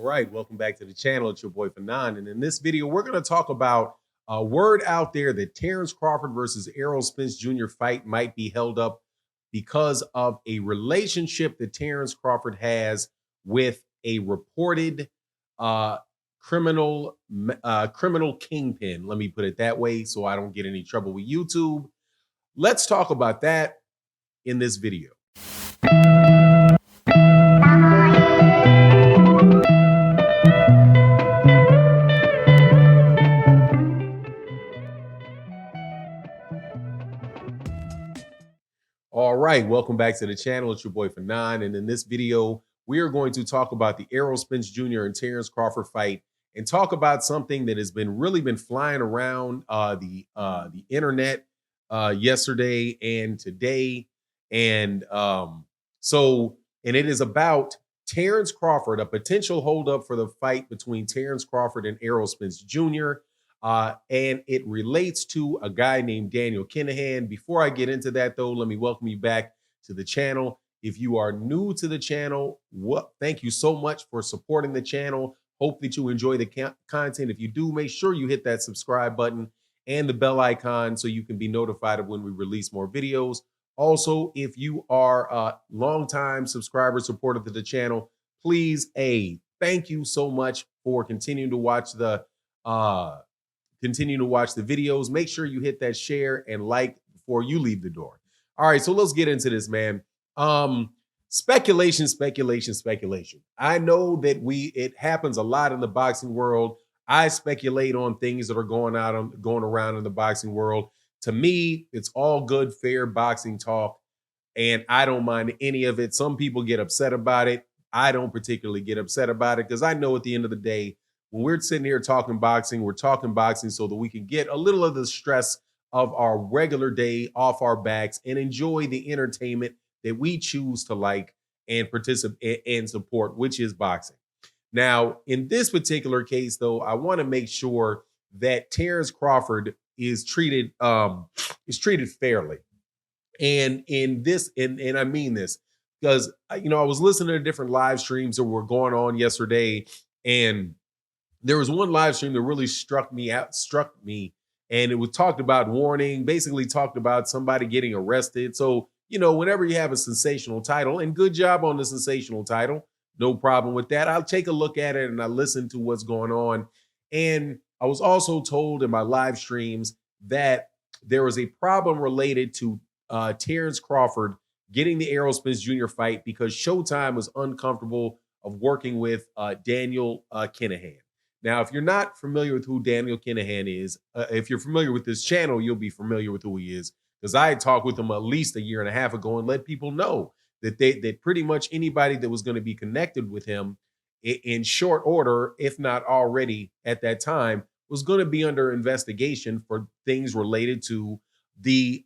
right, welcome back to the channel. It's your boy Kinahan, and in this video, we're going to talk about a word out there that Terence Crawford versus Errol Spence Jr. fight might be held up because of a relationship that Terence Crawford has with a reported uh, criminal kingpin. Let me put it that way, so I don't get any trouble with YouTube. Let's talk about that in this video. All right, welcome back to the channel. It's your boy Kinahan, and in this video, we are going to talk about the Errol Spence Jr. and Terence Crawford fight, and talk about something that has been flying around the internet yesterday and today, and it is about Terence Crawford, a potential holdup for the fight between Terence Crawford and Errol Spence Jr. And it relates to a guy named Daniel Kinahan. Before I get into that, though, let me welcome you back to the channel. If you are new to the channel, thank you so much for supporting the channel. Hope that you enjoy the content. If you do, make sure you hit that subscribe button and the bell icon so you can be notified of when we release more videos. Also, if you are a longtime subscriber, supporter to the channel, please, thank you so much for continuing to watch the videos. Make sure you hit that share and like before you leave the door. All right, so let's get into this, man. Speculation. I know that it happens a lot in the boxing world. I speculate on things that are going around in the boxing world. To me, it's all good, fair boxing talk, and I don't mind any of it. Some people get upset about it. I don't particularly get upset about it because I know at the end of the day, when we're sitting here talking boxing, we're talking boxing so that we can get a little of the stress of our regular day off our backs and enjoy the entertainment that we choose to like and participate and support, which is boxing. Now, in this particular case, though, I want to make sure that Terence Crawford is treated fairly. And I mean this because I was listening to different live streams that were going on yesterday, and there was one live stream that really struck me, and it was talked about basically talked about somebody getting arrested. So, whenever you have a sensational title, and good job on the sensational title, no problem with that. I'll take a look at it and I listen to what's going on. And I was also told in my live streams that there was a problem related to Terence Crawford getting the Errol Spence Jr. fight because Showtime was uncomfortable of working with Daniel Kinahan. Now, if you're not familiar with who Daniel Kinahan is, if you're familiar with this channel, you'll be familiar with who he is, because I had talked with him at least a year and a half ago and let people know that pretty much anybody that was going to be connected with him in short order, if not already at that time, was going to be under investigation for things related to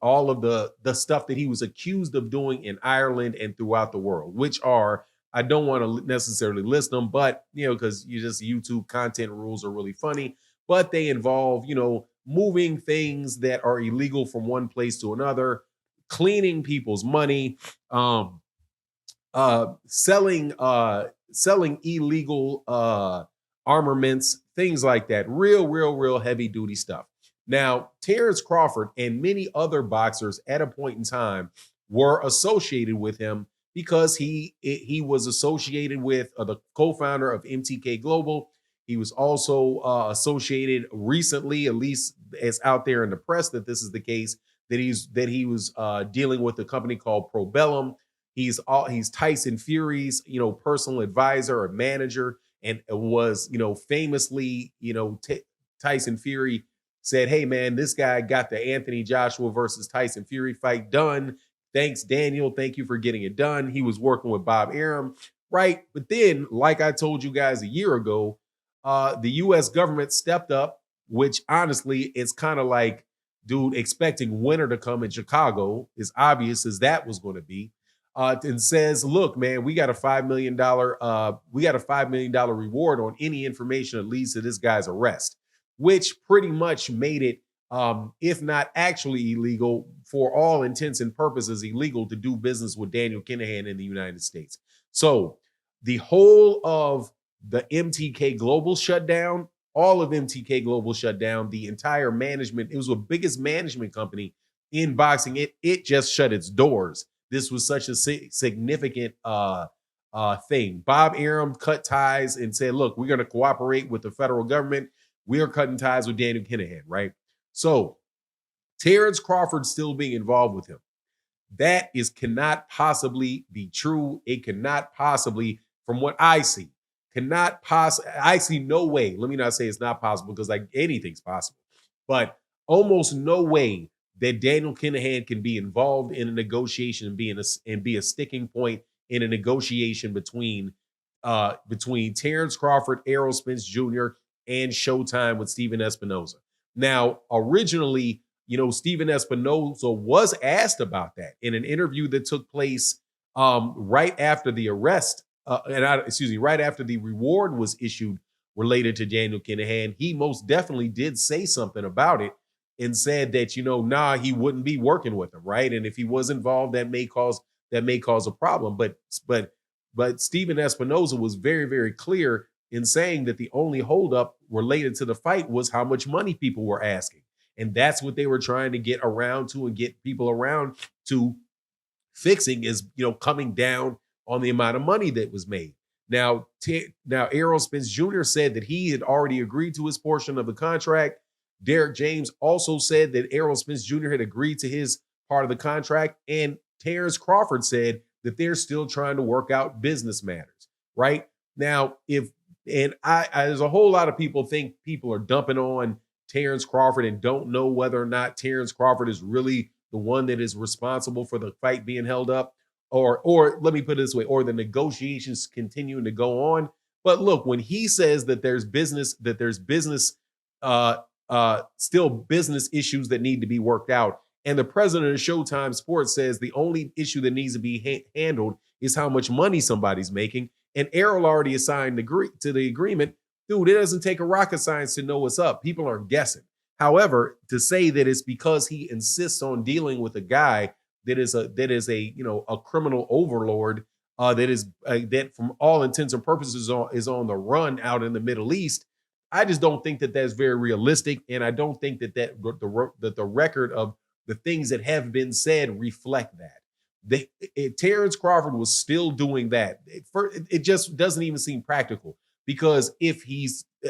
all of the stuff that he was accused of doing in Ireland and throughout the world, which are, I don't want to necessarily list them, but, because YouTube content rules are really funny, but they involve, moving things that are illegal from one place to another, cleaning people's money, selling illegal armaments, things like that. Real heavy duty stuff. Now, Terence Crawford and many other boxers at a point in time were associated with him because he was associated with the co-founder of MTK Global. He was also associated recently, at least it's out there in the press that this is the case, that he was dealing with a company called Probellum. He's Tyson Fury's personal advisor or manager, and was famously Tyson Fury said, "Hey man, this guy got the Anthony Joshua versus Tyson Fury fight done. Thanks, Daniel. Thank you for getting it done." He was working with Bob Arum, right? But then, like I told you guys a year ago, the U.S. government stepped up, which honestly, it's kind of like, dude, expecting winter to come in Chicago, as obvious as that was going to be, and says, "Look, man, we got a $5 million reward on any information that leads to this guy's arrest," which pretty much made it, if not actually illegal, for all intents and purposes, illegal to do business with Daniel Kinahan in the United States. So the whole of the MTK Global shut down. All of MTK Global shut down. The entire management, it was the biggest management company in boxing. It just shut its doors. This was such a significant thing. Bob Arum cut ties and said, look, we're going to cooperate with the federal government. We are cutting ties with Daniel Kinahan, right? So Terence Crawford still being involved with him. That cannot possibly be true. It cannot possibly, from what I see, I see no way. Let me not say it's not possible because like anything's possible, but almost no way that Daniel Kinahan can be involved in a negotiation and be a sticking point in a negotiation between Terence Crawford, Errol Spence Jr., and Showtime with Steven Espinoza. Now, originally, Steven Espinoza was asked about that in an interview that took place right after the arrest, right after the reward was issued related to Daniel Kinahan. He most definitely did say something about it and said that, he wouldn't be working with him, right? And if he was involved, that may cause a problem. But Steven Espinoza was very, very clear in saying that the only holdup related to the fight was how much money people were asking. And that's what they were trying to get around to and get people around to fixing is, coming down on the amount of money that was made. Now Errol Spence Jr. said that he had already agreed to his portion of the contract. Derek James also said that Errol Spence Jr. had agreed to his part of the contract. And Terence Crawford said that they're still trying to work out business matters, right? Now, there's a whole lot of people think people are dumping on Terence Crawford and don't know whether or not Terence Crawford is really the one that is responsible for the fight being held up, or let me put it this way, or the negotiations continuing to go on. But look, when he says that there's still business issues that need to be worked out, and the president of Showtime Sports says the only issue that needs to be handled is how much money somebody's making, and Errol already assigned to the agreement. Dude, it doesn't take a rocket science to know what's up. People are guessing. However, to say that it's because he insists on dealing with a guy that is a criminal overlord that from all intents and purposes is on the run out in the Middle East, I just don't think that that's very realistic, and I don't think that the record of the things that have been said reflect that. Terence Crawford was still doing that. It just doesn't even seem practical. Because if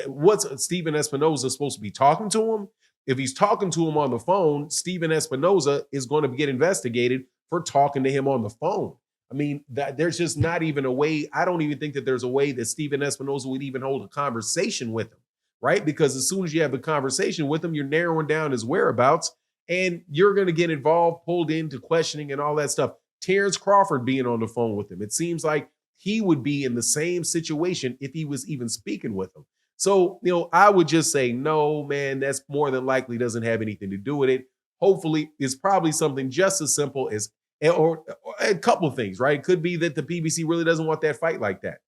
what's Steven Espinoza supposed to be talking to him? If he's talking to him on the phone, Steven Espinoza is going to get investigated for talking to him on the phone. I mean, there's just not even a way. I don't even think that there's a way that Steven Espinoza would even hold a conversation with him, right? Because as soon as you have a conversation with him, you're narrowing down his whereabouts and you're going to get involved, pulled into questioning and all that stuff. Terence Crawford being on the phone with him, it seems like he would be in the same situation if he was even speaking with them. So, I would just say, no, man, that's more than likely doesn't have anything to do with it. Hopefully, it's probably something just as simple as, or a couple of things, right? It could be that the PBC really doesn't want that fight like that.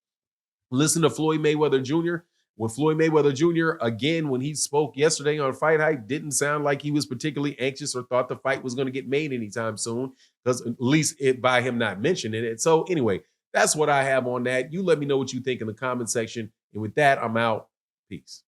Listen to Floyd Mayweather Jr. When Floyd Mayweather Jr., again, when he spoke yesterday on Fight Hype, didn't sound like he was particularly anxious or thought the fight was going to get made anytime soon, because at least by him not mentioning it. So anyway, that's what I have on that. You let me know what you think in the comment section. And with that, I'm out. Peace.